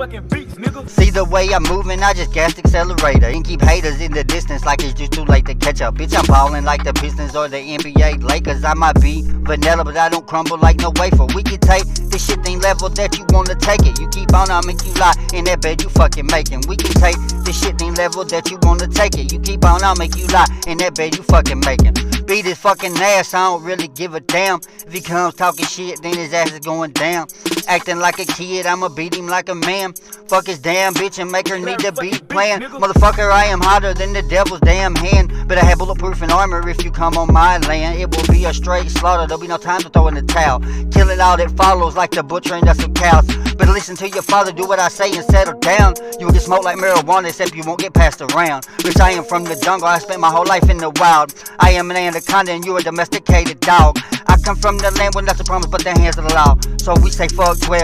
fucking beats, nigga. See the way I'm moving, I just gas the accelerator and keep haters in the distance like it's just too late to catch up. Bitch, I'm ballin' like the Pistons or the NBA Lakers. I might be vanilla, but I don't crumble like no wafer. We can take this shit ain't level that you wanna take it. You keep on, I'll make you lie in that bed you fucking making. We can take this shit ain't level that you wanna take it. You keep on, I'll make you lie in that bed you fucking making. Beat his fucking ass, I don't really give a damn. If he comes talking shit, then his ass is going down. Acting like a kid, I'ma beat him like a man. Fuck his damn bitch and make her need to be playing. Motherfucker, I am hotter than the devil's damn hand. But I have bulletproof and armor if you come on my land. It will be a straight slaughter, there'll be no time to throw in the towel. Killing all that follows like the butchering of some cows. But listen to your father, do what I say and settle down. You will get smoked like marijuana except you won't get passed around. Bitch, I am from the jungle, I spent my whole life in the wild. I am an anaconda and you a domesticated dog. I come from the land where nothing promised but the hands of the law. So we say fuck 12.